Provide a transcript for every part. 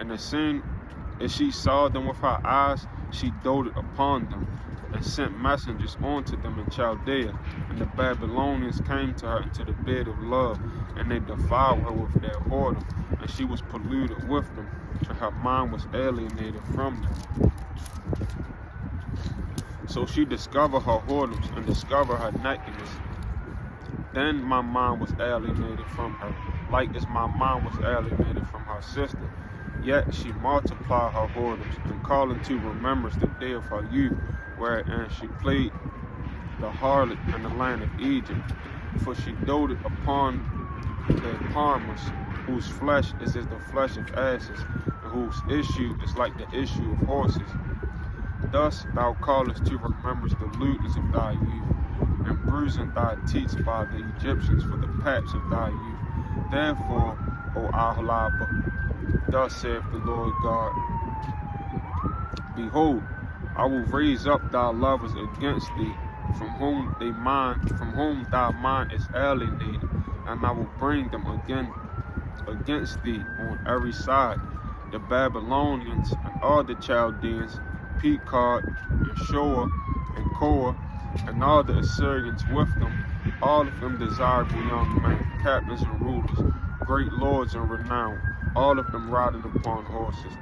And as soon as she saw them with her eyes, she doted upon them, and sent messengers unto them in Chaldea. And the Babylonians came to her into the bed of love, and they defiled her with their whoredom, and she was polluted with them, and her mind was alienated from them. So she discovered her whoredoms and discovered her nakedness. Then my mind was alienated from her, like as my mind was alienated from her sister. Yet she multiplied her whoredoms, and calling to remembrance the day of her youth, wherein she played the harlot in the land of Egypt. For she doted upon the Parmas, whose flesh is as the flesh of asses, and whose issue is like the issue of horses. Thus thou callest to remembrance the lewdness of thy youth, and bruising thy teats by the Egyptians for the paps of thy youth. Therefore, O Aholibah, thus saith the Lord God, behold, I will raise up thy lovers against thee, from whom thy mind is alienated, and I will bring them again against thee on every side, the Babylonians and all the Chaldeans, Pekod and Shoa and Koa, and all the Assyrians with them, all of them desirable young men, captains and rulers, great lords and renown, all of them riding upon horses.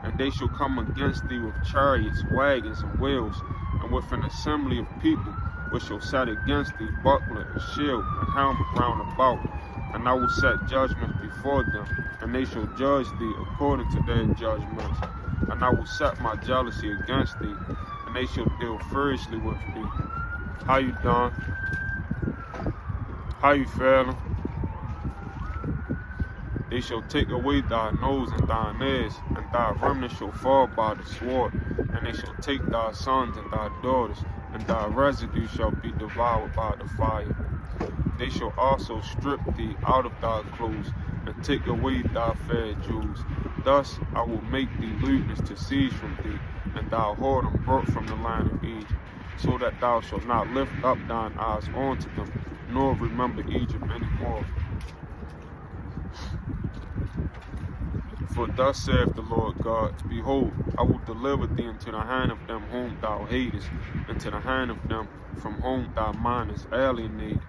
And they shall come against thee with chariots, wagons, and wheels, and with an assembly of people, which shall set against thee buckler and shield and helmet round about. And I will set judgments before them, and they shall judge thee according to their judgments. And I will set my jealousy against thee, and they shall deal furiously with thee. How you doing? How you feeling? They shall take away thy nose and thine ears, and thy remnant shall fall by the sword, and they shall take thy sons and thy daughters, and thy residue shall be devoured by the fire. They shall also strip thee out of thy clothes, and take away thy fair jewels. Thus I will make thee lewdness to cease from thee, and thy whoredom brought from the land of Egypt, so that thou shalt not lift up thine eyes unto them, nor remember Egypt any more. For thus saith the Lord God, behold, I will deliver thee into the hand of them whom thou hatest, into the hand of them from whom thy mind is alienated,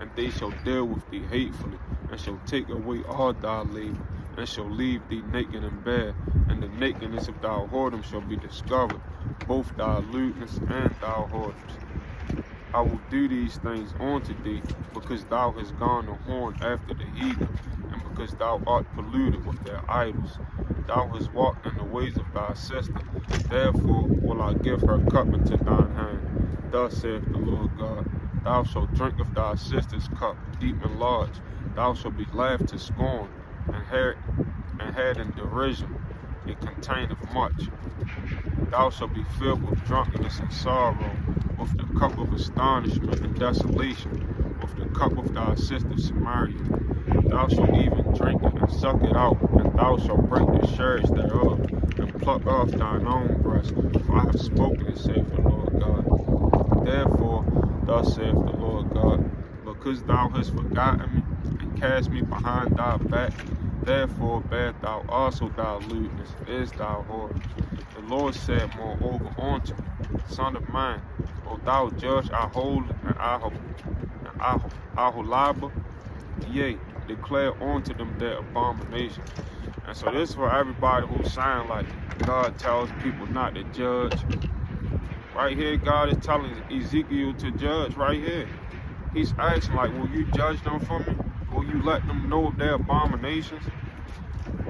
and they shall deal with thee hatefully, and shall take away all thy labor, and shall leave thee naked and bare, and the nakedness of thy whoredom shall be discovered, both thy lewdness and thy whoredoms. I will do these things unto thee, because thou hast gone a horn after the heathen, and because thou art polluted with their idols. Thou hast walked in the ways of thy sister, therefore will I give her cup into thine hand. Thus saith the Lord God, thou shalt drink of thy sister's cup, deep and large. Thou shalt be laughed to scorn, and had in derision. It containeth much. Thou shalt be filled with drunkenness and sorrow, with the cup of astonishment and desolation, with the cup of thy sister Samaria. Thou shalt even drink it and suck it out, and thou shalt break the sherds thereof, and pluck off thine own breast, for I have spoken it, saith the Lord God. Therefore, thus saith the Lord God, because thou hast forgotten me, and cast me behind thy back, therefore bear thou also thy lewdness, is thy whore. The Lord said moreover unto me, Son of man, wilt thou judge Aholah and Aholibah? Yea, declare unto them their abomination. And so this is for everybody who sound like God tells people not to judge. Right here, God is telling Ezekiel to judge right here. He's asking, like, will you judge them for me? Will you let them know their abominations?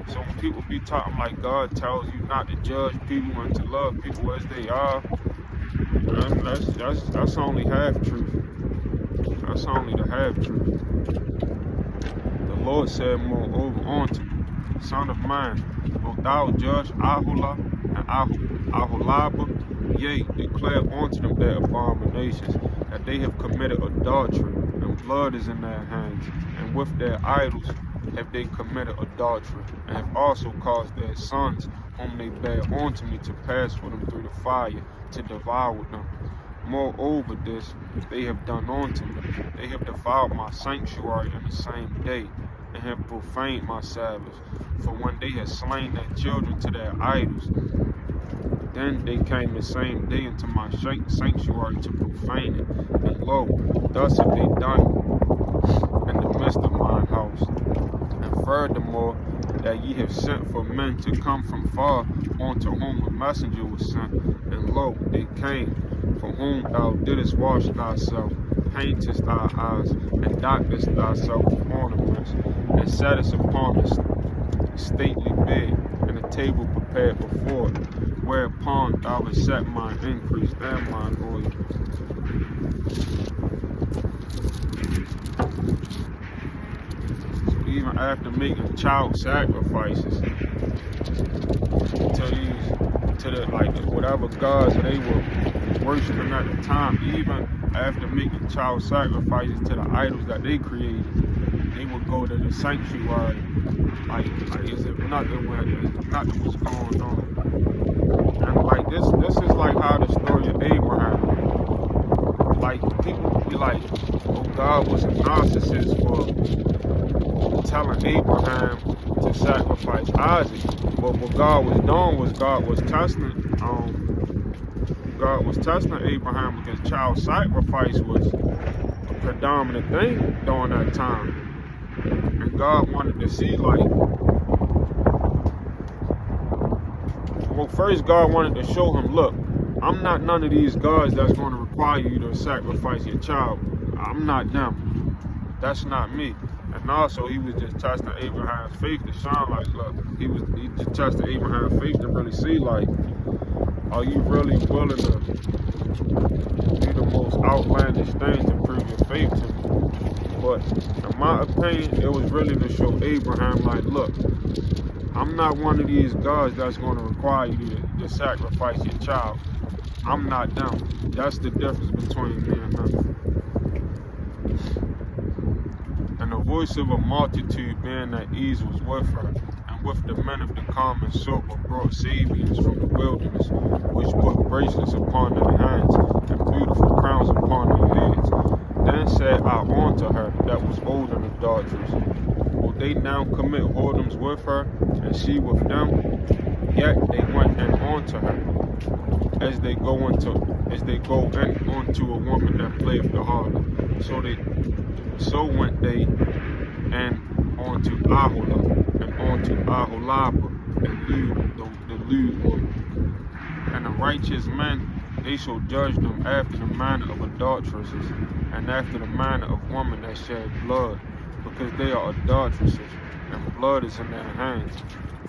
So when people be talking like God tells you not to judge people and to love people as they are, that's only half truth. That's only the half truth. The Lord said moreover unto me, Son of man, wilt thou judge Aholah and Aholibah? Yea, declare unto them their abominations, that they have committed adultery, and blood is in their hands, and with their idols have they committed adultery, and have also caused their sons, whom they bear unto me, to pass for them through the fire, to devour them. Moreover this they have done unto me, they have defiled my sanctuary in the same day. and had profaned my Sabbaths. For when they had slain their children to their idols, then they came the same day into my sanctuary to profane it. And lo, thus have they done in the midst of mine house. And furthermore, that ye have sent for men to come from far, unto whom a messenger was sent. And lo, they came, for whom thou didst wash thyself, paintest thy eyes, and doctest thyself with ornaments, and sattest upon a stately bed, and a table prepared before it, whereupon thou hast set mine increase and mine oil. So even after making child sacrifices to whatever gods they were worshiping at the time, even after making child sacrifices to the idols that they created, they would go to the sanctuary like as if nothing was going on. And like this is like how the story of Abraham. Like people be like, oh, God was a narcissist for telling Abraham to sacrifice Isaac. But what God was doing was God was testing Abraham, because child sacrifice was a predominant thing during that time. And God wanted to see, like, well, first God wanted to show him, look, I'm not none of these gods that's going to require you to sacrifice your child. I'm not them. That's not me. And also, he was just testing Abraham's faith to shine like, look, he just testing Abraham's faith to really see, like, are you really willing to do the most outlandish things to prove your faith to me? But in my opinion, it was really to show Abraham, like, look, I'm not one of these gods that's going to require you to sacrifice your child. I'm not them. That's the difference between me and them. And the voice of a multitude being at ease was with her, and with the men of the common sort were brought Sabians from the wilderness, which put bracelets upon their hands, and beautiful crowns upon their heads. Then said I unto her that was old in adulteries, will they now commit whoredoms with her, and she with them? Yet they went in unto her, as they go in unto a woman that playeth the harlot. So went they and unto Aholah, and unto Aholabah, and the lewd woman. And the righteous men, they shall judge them after the manner of adulteresses, and after the manner of women that shed blood, because they are adulteresses, and blood is in their hands.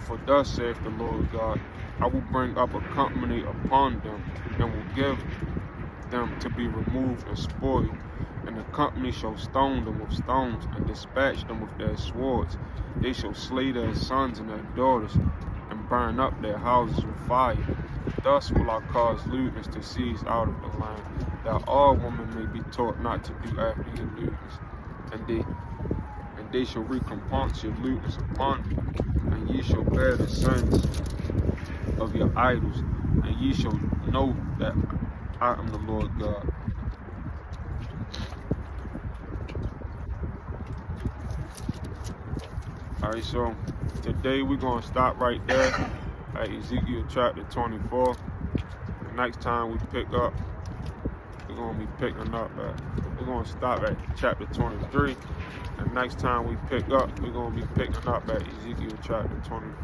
For thus saith the Lord God, I will bring up a company upon them, and will give them to be removed and spoiled. And the company shall stone them with stones, and dispatch them with their swords. They shall slay their sons and their daughters, and burn up their houses with fire. Thus will I cause lewdness to cease out of the land, that all women may be taught not to do after your lewdness. And they shall recompense your lewdness upon you, and ye shall bear the sins of your idols, and ye shall know that I am the Lord God. Alright, so today we're going to stop right there at Ezekiel chapter 24. The next time we pick up, we're going to stop at chapter 23. And next time we pick up, we're going to be picking up at Ezekiel chapter 24.